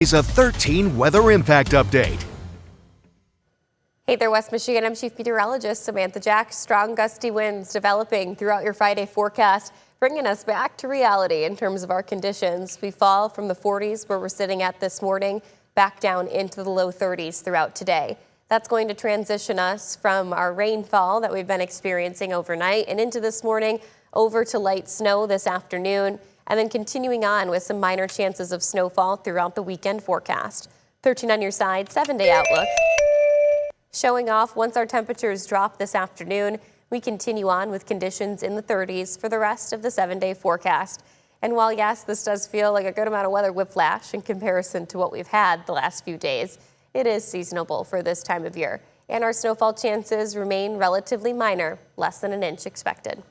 Is a 13 weather impact update. Hey there, West Michigan. I'm Chief Meteorologist Samantha Jack. Strong gusty winds developing throughout your Friday forecast, bringing us back to reality in terms of our conditions. We fall from the 40s where we're sitting at this morning back down into the low 30s throughout today. That's going to transition us from our rainfall that we've been experiencing overnight and into this morning over to light snow this afternoon, and then continuing on with some minor chances of snowfall throughout the weekend forecast. 13 on your side, 7-day outlook. Showing off once our temperatures drop this afternoon, we continue on with conditions in the 30s for the rest of the 7-day forecast. And while, yes, this does feel like a good amount of weather whiplash in comparison to what we've had the last few days, it is seasonable for this time of year. And our snowfall chances remain relatively minor, less than an inch expected.